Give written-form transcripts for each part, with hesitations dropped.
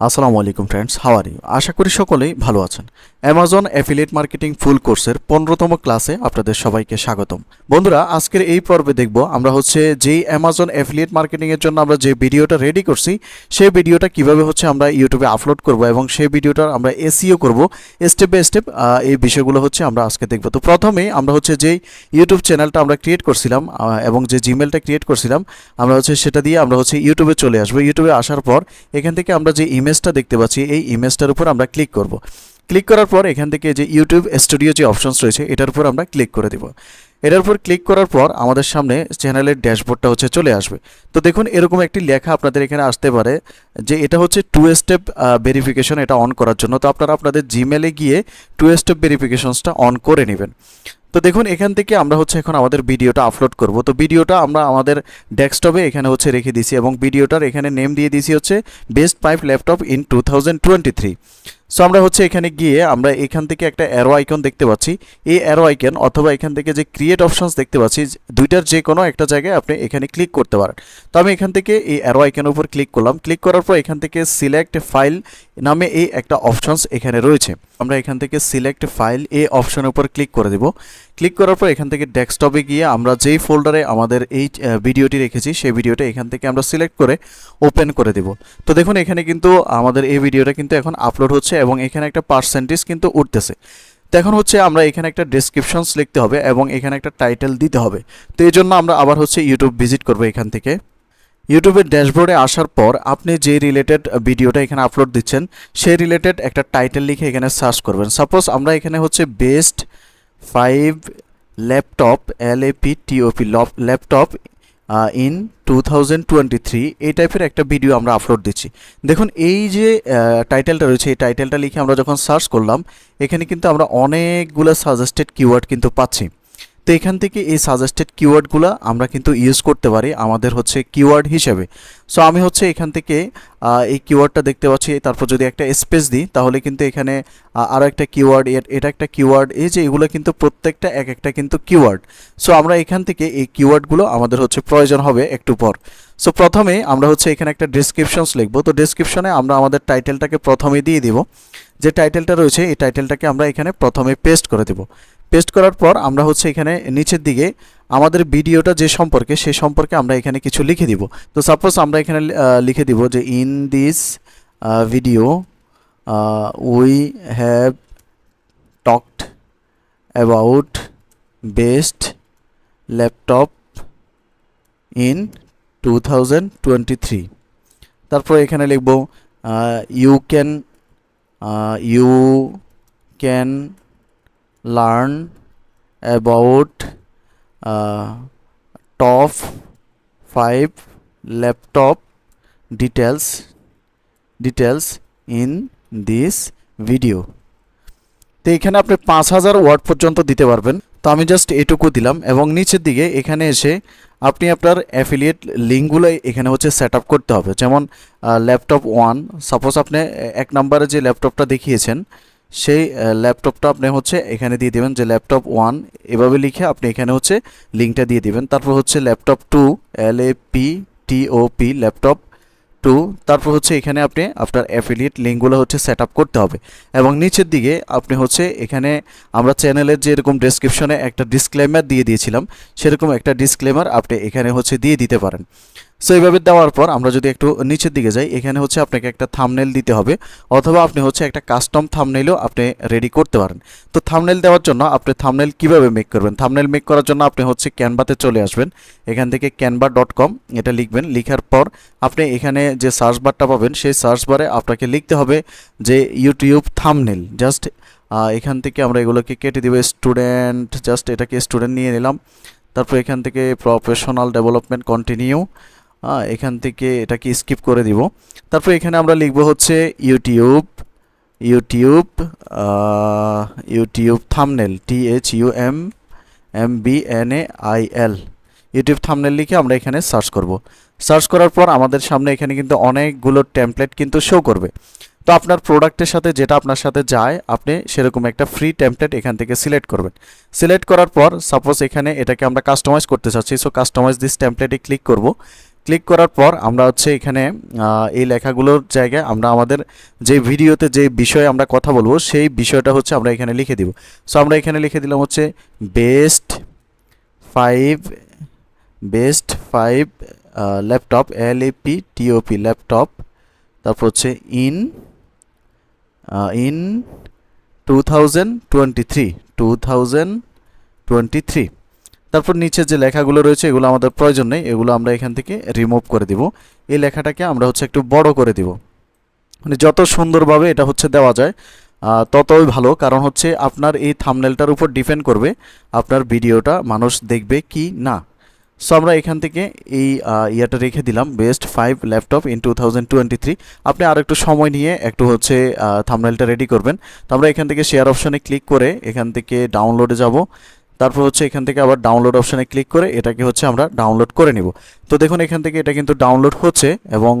আসসালামু আলাইকুম friends, how are you? আশা করি সকলেই ভালো আছেন। অ্যামাজন অ্যাফিলিয়েট মার্কেটিং ফুল কোর্সের 15তম ক্লাসে আপনাদের সবাইকে স্বাগতম। বন্ধুরা, আজকের এই পর্বে দেখব আমরা যেই অ্যামাজন অ্যাফিলিয়েট মার্কেটিংয়ের জন্য আমরা যে ভিডিওটা রেডি করছি সেই ভিডিওটা কিভাবে আমরা ইউটিউবে আপলোড করব এবং সেই ভিডিওটার আমরা এসইও করব স্টেপ বাই স্টেপ। এই বিষয়গুলো আমরা আজকে দেখব। তো প্রথমেই আমরা যেই ইউটিউব চ্যানেলটা আমরা ক্রিয়েট করছিলাম এবং যে জিমেলটা ক্রিয়েট করছিলাম আমরা সেটা দিয়ে আমরা ইউটিউবে চলে আসবো। ইউটিউবে আসার পর এখান থেকে আমরা যে ইমেজটা দেখতে পাচ্ছি এই ইমেজটার উপর আমরা ক্লিক করব। ক্লিক করার পর এখান থেকে যে ইউটিউব স্টুডিও যে অপশনস রয়েছে এটার উপর আমরা ক্লিক করে দেব। এটার উপর ক্লিক করার পর আমাদের সামনে চ্যানেলের ড্যাশবোর্ডটা চলে আসবে। তো দেখুন, এরকম একটি লেখা আপনাদের এখানে আসতে পারে যে এটা 2 স্টেপ ভেরিফিকেশন, এটা অন করার জন্য। তো আপনারা আপনাদের জিমেলে গিয়ে 2 স্টেপ ভেরিফিকেশনসটা অন করে নেবেন। তো দেখুন, এখান থেকে আমরা এখন আমাদের ভিডিওটা আপলোড করব। তো ভিডিওটা আমরা আমাদের ডেস্কটপে এখানে রেখে দিয়েছি এবং ভিডিওটার এখানে নেম দিয়ে দিয়েছি বেস্ট 5 ল্যাপটপ ইন 2023। সো আমরা এখানে গিয়ে আমরা এখান থেকে একটা অ্যারো আইকন দেখতে পাচ্ছি। এই অ্যারো আইকন অথবা এখান থেকে যে ক্রিয়েট অপশনস দেখতে পাচ্ছি, দুইটার যে কোনো একটা জায়গায় আপনি এখানে ক্লিক করতে পারেন। তো আমি এখান থেকে এই অ্যারো আইকনের উপর ক্লিক করলাম। ক্লিক করার পর এখান থেকে সিলেক্ট ফাইল নামে এই একটা অপশনস এখানে রয়েছে। আমরা এখান থেকে সিলেক্ট ফাইল এই অপশনের উপর ক্লিক করে দেব। ক্লিক করার পর এখান থেকে ডেস্কটপে গিয়ে আমরা যেই ফোল্ডারে আমাদের এই ভিডিওটি রেখেছি সেই ভিডিওটা এখান থেকে আমরা সিলেক্ট করে ওপেন করে দেব। তো দেখুন, এখানে কিন্তু আমাদের এই ভিডিওটা কিন্তু এখন আপলোড হচ্ছে এবং এখানে একটা পার্সেন্টেজ কিন্তু উঠতেছে। তো এখন আমরা এখানে একটা ডেসক্রিপশনস লিখতে হবে এবং এখানে একটা টাইটেল দিতে হবে। তো এই জন্য আমরা আবার ইউটিউব ভিজিট করবো। এখান থেকে ইউটিউবের ড্যাশবোর্ডে আসার পর আপনি যে রিলেটেড ভিডিওটা এখানে আপলোড দিচ্ছেন সেই রিলেটেড একটা টাইটেল লিখে এখানে সার্চ করবেন। সাপোজ আমরা এখানে best 5 laptop LAPTOP laptop in 2023 এই টাইপের একটা ভিডিও আমরা আপলোড দিচ্ছি। দেখুন, এই যে টাইটেলটা রয়েছে এই টাইটেলটা লিখে আমরা যখন সার্চ করলাম এখানে কিন্তু আমরা অনেকগুলো সাজেস্টেড কিওয়ার্ড কিন্তু পাচ্ছি। তো এখান থেকে এই সাজেস্টেড কিওয়ার্ডগুলো আমরা কিন্তু ইউজ করতে পারি আমাদের কিওয়ার্ড হিসেবে। সো আমি এখান থেকে এই কিওয়ার্ডটা দেখতে পাচ্ছি, তারপর যদি একটা স্পেস দিই তাহলে কিন্তু এখানে আরও একটা কিওয়ার্ড, এটা একটা কিওয়ার্ড, এই যে এগুলো কিন্তু প্রত্যেকটা এক একটা কিন্তু কিওয়ার্ড। সো আমরা এখান থেকে এই কিওয়ার্ডগুলো আমাদের প্রয়োজন হবে একটু পর। সো প্রথমে আমরা এখানে একটা ডেসক্রিপশনস লিখবো। তো ডেসক্রিপশনে আমরা আমাদের টাইটেলটাকে প্রথমে দিয়ে দিব। যে টাইটেলটা রয়েছে এই টাইটেলটাকে আমরা এখানে প্রথমে পেস্ট করে দেব। পেস্ট করার পর আমরা এখানে নিচের দিকে আমাদের ভিডিওটা যে সম্পর্কে সেই সম্পর্কে আমরা এখানে কিছু লিখে দিব। তো সাপোজ আমরা এখানে লিখে দিব যে in this video we have talked about best laptop in 2023। তারপর এখানে লিখব you can learn about top 5 laptop details in this video। তো এখানে আপনি 5000 ওয়ার্ড পর্যন্ত দিতে পারবেন। তো আমি জাস্ট এটুকু দিলাম এবং নিচের দিকে এখানে এসে আপনি আপনার অ্যাফিলিয়েট লিঙ্কগুলো এখানে সেট আপ করতে হবে। যেমন ল্যাপটপ 1, সাপোজ আপনি 1 নম্বরে যে ল্যাপটপটা দেখিয়েছেন সেই ল্যাপটপটা আপনি এখানে দিয়ে দেবেন যে ল্যাপটপ 1 এভাবে লিখে আপনি এখানে লিঙ্কটা দিয়ে দিবেন। তারপর ল্যাপটপ 2 LAPTOP ল্যাপটপ 2। তারপর এখানে আপনি আপনার অ্যাফিলিয়েট লিঙ্কগুলো সেট আপ করতে হবে এবং নিচের দিকে আপনি এখানে আমরা চ্যানেলের যে এরকম ডেসক্রিপশনে একটা ডিসক্লেমার দিয়ে দিয়েছিলাম সেরকম একটা ডিসক্লেমার আপনি এখানে দিয়ে দিতে পারেন। সো এইভাবে দেওয়ার পর আমরা যদি একটু নিচের দিকে যাই, এখানে আপনাকে একটা থাম্বনেল দিতে হবে অথবা আপনি একটা কাস্টম থাম্বনেলও আপনি রেডি করতে পারেন। তো থাম্বনেল দেওয়ার জন্য আপনি থাম্বনেল কিভাবে মেক করবেন? থাম্বনেল মেক করার জন্য আপনি ক্যানভাতে চলে আসবেন। এখান থেকে canva.com এটা লিখবেন। লিখার পর আপনি এখানে যে সার্চ বারটা পাবেন সেই সার্চ বারে আপনাকে লিখতে হবে যে ইউটিউব থাম্বনেল। জাস্ট এখান থেকে আমরা এগুলোকে কেটে দেব। স্টুডেন্ট, জাস্ট এটাকে স্টুডেন্ট নিয়ে নিলাম। তারপর এখান থেকে প্রফেশনাল ডেভেলপমেন্ট কন্টিনিউ, এখান থেকে এটাকে স্কিপ করে দিব। তারপর এখানে আমরা লিখব YouTube thumbnail THUMBNAIL YouTube thumbnail লিখে আমরা এখানে সার্চ করব। সার্চ করার পর আমাদের সামনে এখানে কিন্তু অনেকগুলো টেমপ্লেট কিন্তু শো করবে। তো আপনার প্রোডাক্টের সাথে যেটা আপনার সাথে যায় আপনি সেরকম একটা ফ্রি টেমপ্লেট এখান থেকে সিলেক্ট করবেন। সিলেক্ট করার পর সাপোজ এখানে এটাকে আমরা কাস্টমাইজ করতে চাচ্ছি। সো কাস্টমাইজ দিস টেমপ্লেটে ক্লিক করব। ক্লিক করার পর আমরা হচ্ছে এখানে এই লেখাগুলোর জায়গায় আমরা আমাদের যে ভিডিওতে যে বিষয়ে আমরা কথা বলবো সেই বিষয়টা হচ্ছে আমরা এখানে লিখে দিব। সো আমরা এখানে লিখে দিলাম হচ্ছে best five laptop, LAPTOP laptop, তারপর হচ্ছে ইন 2023। তারপর নিচে যে লেখাগুলো রয়েছে এগুলো আমাদের প্রয়োজন নেই, এগুলো আমরা এখান থেকে রিমুভ করে দিব। এই লেখাটাকে আমরা হচ্ছে একটু বড় করে দিব, মানে যত সুন্দরভাবে এটা হচ্ছে দেওয়া যায় ততই ভালো, কারণ হচ্ছে আপনার এই থাম্বনেলটার উপর ডিপেন্ড করবে আপনার ভিডিওটা মানুষ দেখবে কি না। সো আমরা এখান থেকে এই ইয়াটা রেখে দিলাম, বেস্ট 5 ল্যাপটপ ইন 2023। আপনি আর একটু সময় নিয়ে একটু হচ্ছে থাম্বনেলটা রেডি করবেন। তো আমরা এখান থেকে শেয়ার অপশনে ক্লিক করে এখান থেকে ডাউনলোডে যাব, তারপর হচ্ছে এখান থেকে আবার ডাউনলোড অপশনে ক্লিক করে এটাকে হচ্ছে আমরা ডাউনলোড করে নিব। তো দেখুন এখান থেকে এটা কিন্তু ডাউনলোড হচ্ছে, এবং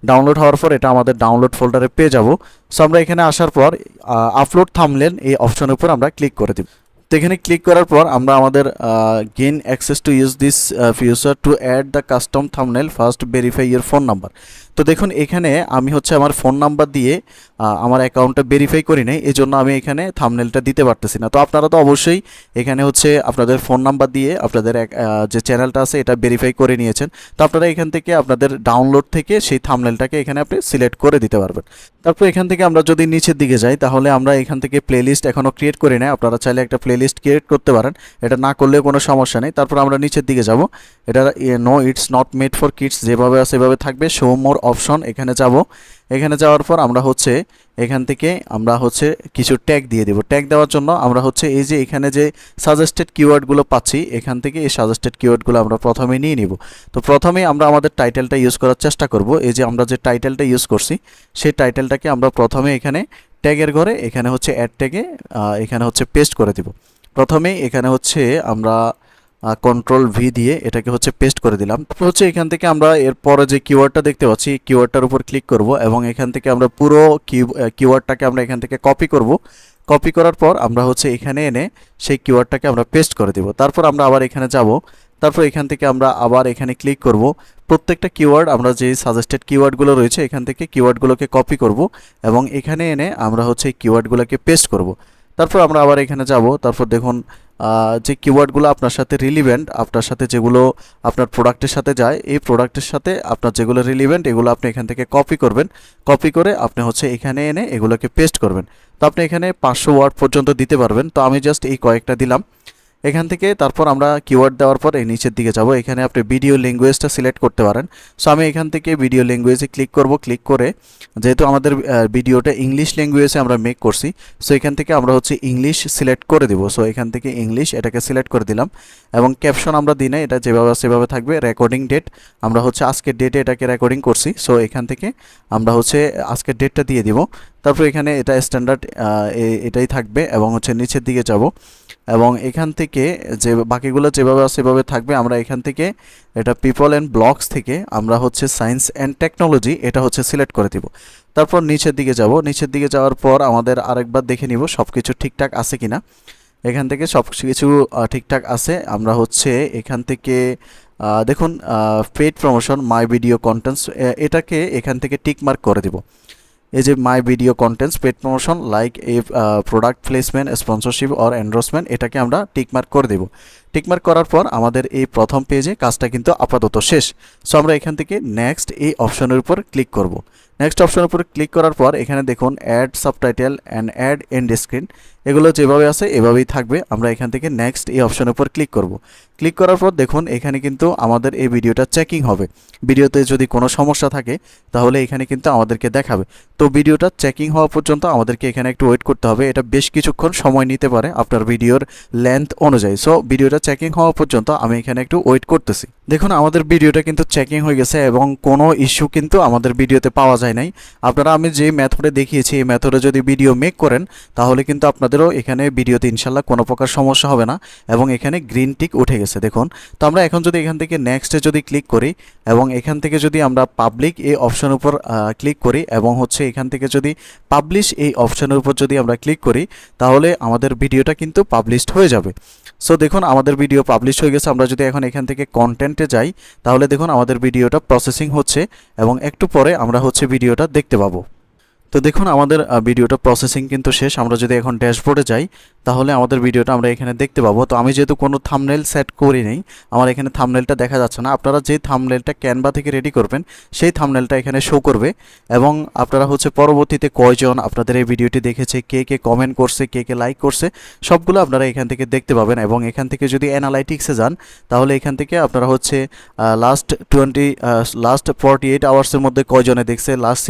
ডাউনলোড হওয়ার পর এটা আমাদের ডাউনলোড ফোল্ডারে পেয়ে যাব। সো আমরা এখানে আসার পর আপলোড থাম্বনেল এই অপশনের উপর আমরা ক্লিক করে দিব। তো এখানে ক্লিক করার পর আমরা আমাদের gain access to use this feature to add the custom thumbnail, first verify your phone number. তো দেখুন এখানে আমি হচ্ছে আমার ফোন নাম্বার দিয়ে আমার অ্যাকাউন্টটা ভেরিফাই করি নাই, এই জন্য আমি এখানে থাম্বনেলটা দিতে পারতেছি না। তো আপনারা তো অবশ্যই এখানে হচ্ছে আপনাদের ফোন নাম্বার দিয়ে আপনাদের যে চ্যানেলটা আছে এটা ভেরিফাই করে নিয়েছেন। তো আপনারা এখান থেকে আপনাদের ডাউনলোড থেকে সেই থাম্বনেলটাকে এখানে আপনি সিলেক্ট করে দিতে পারবেন। তারপর এখান থেকে আমরা যদি নিচের দিকে যাই তাহলে আমরা এখান থেকে প্লেলিস্ট এখনও ক্রিয়েট করি নাই, আপনারা চাইলে একটা প্লেলিস্ট ক্রিয়েট করতে পারেন, এটা না করলেও কোনো সমস্যা নেই। তারপর আমরা নিচের দিকে যাব, এটা no it's not made for kids যেভাবে আছে সেভাবে থাকবে। শো মোর অপশন এখানে যাব, এখানে যাওয়ার পর আমরা হচ্ছে এখান থেকে আমরা হচ্ছে কিছু ট্যাগ দিয়ে দেব। ট্যাগ দেওয়ার জন্য আমরা হচ্ছে এই যে এখানে যে সাজেস্টেড কিওয়ার্ডগুলো পাচ্ছি এখান থেকে এই সাজেস্টেড কিওয়ার্ডগুলো আমরা প্রথমে নিয়ে নিব। তো প্রথমে আমরা আমাদের টাইটেলটা ইউজ করার চেষ্টা করব। এই যে আমরা যে টাইটেলটা ইউজ করছি সেই টাইটেলটাকে আমরা প্রথমে এখানে ট্যাগের ঘরে এখানে হচ্ছে অ্যাড ট্যাগে এখানে হচ্ছে পেস্ট করে দিব। প্রথমেই এখানে হচ্ছে আমরা Ctrl+V দিয়ে এটাকে হচ্ছে পেস্ট করে দিলাম। তারপর হচ্ছে এখান থেকে আমরা এরপরে যে কিওয়ার্ডটা দেখতে পাচ্ছি কিওয়ার্ডটার উপর ক্লিক করব, এবং এখান থেকে আমরা পুরো কিওয়ার্ডটাকে আমরা এখান থেকে কপি করব। কপি করার পর আমরা হচ্ছে এখানে এনে সেই কিওয়ার্ডটাকে আমরা পেস্ট করে দিব। তারপর আমরা আবার এখানে যাব, তারপর এখান থেকে আমরা আবার এখানে ক্লিক করব। প্রত্যেকটা কিওয়ার্ড আমরা যে সাজেস্টেড কিওয়ার্ডগুলো রয়েছে এখান থেকে কিওয়ার্ডগুলোকে কপি করব, এবং এখানে এনে আমরা হচ্ছে এই কিওয়ার্ডগুলোকে পেস্ট করব। তারপর আমরা আবার এখানে যাব, তারপর দেখুন যে কিওয়ার্ডগুলো আপনার সাথে রিলিভেন্ট, আপনার সাথে যেগুলো আপনার প্রোডাক্টের সাথে যায়, এই প্রোডাক্টের সাথে আপনার যেগুলো রিলিভেন্ট এগুলো আপনি এখান থেকে কপি করবেন। কপি করে আপনি হচ্ছে এখানে এনে এগুলোকে পেস্ট করবেন। তো আপনি এখানে 500 ওয়ার্ড পর্যন্ত দিতে পারবেন। তো আমি জাস্ট এই কয়েকটা দিলাম এখান থেকে। তারপর আমরা কিওয়ার্ড দেওয়ার পর এই নিচের দিকে যাব, এখানে আপনি ভিডিও ল্যাঙ্গুয়েজটা সিলেক্ট করতে পারেন। সো আমি এখান থেকে ভিডিও ল্যাঙ্গুয়েজে ক্লিক করব। ক্লিক করে যেহেতু আমাদের ভিডিওটা ইংলিশ ল্যাঙ্গুয়েজে আমরা মেক করছি, সো এখান থেকে আমরা হচ্ছে ইংলিশ সিলেক্ট করে দিব। সো এখান থেকে ইংলিশ এটাকে সিলেক্ট করে দিলাম, এবং ক্যাপশন আমরা দিই না, এটা যেভাবে সেভাবে থাকবে। রেকর্ডিং ডেট আমরা হচ্ছে আজকের ডেটে এটাকে রেকর্ডিং করছি, সো এখান থেকে আমরা হচ্ছে আজকের ডেটটা দিয়ে দিব। তারপর এখানে এটা স্ট্যান্ডার্ড এটাই থাকবে, এবং হচ্ছে নিচের দিকে যাব, এবং এখান থেকে যে বাকিগুলো যেভাবে সেভাবে থাকবে। আমরা এখান থেকে এটা পিপল অ্যান্ড ব্লগস থেকে আমরা হচ্ছে সায়েন্স অ্যান্ড টেকনোলজি এটা হচ্ছে সিলেক্ট করে দিব। তারপর নিচের দিকে যাব, নিচের দিকে যাওয়ার পর আমাদের আরেকবার দেখে নিব সব কিছু ঠিকঠাক আছে কিনা। এখান থেকে সব কিছু ঠিকঠাক আছে। আমরা হচ্ছে এখান থেকে দেখুন paid promotion my video contents এটাকে এখান থেকে টিক মার্ক করে দিব। এই যে my video contents paid promotion like a product placement sponsorship or endorsement এটাকে আমরা টিকমার্ক করে দেব। টিকমার্ক করার পর আমাদের এই প্রথম পেজে কাজটা কিন্তু আপাতত শেষ। সো আমরা এখান থেকে নেক্সট এই অপশনের উপর ক্লিক করব। নেক্সট অপশনের উপর ক্লিক করার পর এখানে দেখুন add subtitle and add end screen এগুলো যেভাবে আছে এভাবেই থাকবে। আমরা এখান থেকে নেক্সট এই অপশনের উপর ক্লিক করব। ক্লিক করার পর দেখুন এখানে কিন্তু আমাদের এই ভিডিওটা চেকিং হবে। ভিডিওতে যদি কোনো সমস্যা থাকে তাহলে এখানে কিন্তু আমাদেরকে দেখাবে। তো ভিডিওটা চেকিং হওয়া পর্যন্ত আমাদেরকে এখানে একটু ওয়েট করতে হবে। এটা বেশ কিছুক্ষণ সময় নিতে পারে আপনার ভিডিওর লেন্থ অনুযায়ী। সো ভিডিওটা চেকিং হওয়া পর্যন্ত আমি এখানে একটু ওয়েট করতেছি। দেখুন আমাদের ভিডিওটা কিন্তু চেকিং হয়ে গেছে, এবং কোনো ইস্যু কিন্তু আমাদের ভিডিওতে পাওয়া যায় নাই। আপনারা আমি যে মেথডে দেখিয়েছি এই মেথডে যদি ভিডিও মেক করেন তাহলে কিন্তু আপনাদেরও এখানে ভিডিওতে ইনশাল্লাহ কোনো প্রকার সমস্যা হবে না, এবং এখানে গ্রিন টিক উঠে গেছে দেখুন। তো আমরা এখন যদি এখান থেকে নেক্সটে যদি ক্লিক করি, এবং এখান থেকে যদি আমরা পাবলিক এই অপশনের উপর ক্লিক করি, এবং হচ্ছে এখান থেকে যদি পাবলিশ এই অপশনের উপর যদি আমরা ক্লিক করি তাহলে আমাদের ভিডিওটা কিন্তু পাবলিশড হয়ে যাবে। সো দেখুন আমাদের ভিডিও পাবলিশ হয়ে গেছে। আমরা যদি এখন এখান থেকে কন্টেন্টে যাই তাহলে দেখুন আমাদের ভিডিওটা প্রসেসিং হচ্ছে এবং একটু পরে আমরা হচ্ছে ভিডিওটা দেখতে পাবো। তো দেখুন আমাদের ভিডিওটা প্রসেসিং কিন্তু শেষ। আমরা যদি এখন ড্যাশবোর্ডে যাই তাহলে আমাদের ভিডিওটা আমরা এখানে দেখতে পাবো। তো আমি যেহেতু কোনো থাম্বনেল সেট করি নেই, আমার এখানে থাম্বনেলটা দেখা যাচ্ছে না। আপনারা যে থাম্বনেলটা ক্যানভা থেকে রেডি করবেন সেই থাম্বনেলটা এখানে শো করবে এবং আপনারা হচ্ছে পরবর্তীতে কয়জন আপনাদের এই ভিডিওটি দেখেছে, কে কে কমেন্ট করছে, কে কে লাইক করছে, সবগুলো আপনারা এখান থেকে দেখতে পাবেন। এবং এখান থেকে যদি অ্যানালাইটিক্সে যান তাহলে এখান থেকে আপনারা হচ্ছে লাস্ট 48 আওয়ার্সের মধ্যে কয়জনে দেখছে, লাস্ট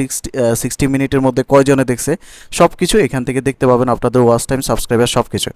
60 মিনিটের মধ্যে কয়জনে দেখছে, সব কিছু এখান থেকে দেখতে পাবেন, আপনাদের ওয়াচ টাইম, সাবস্ক্রাইবার সব কিছু।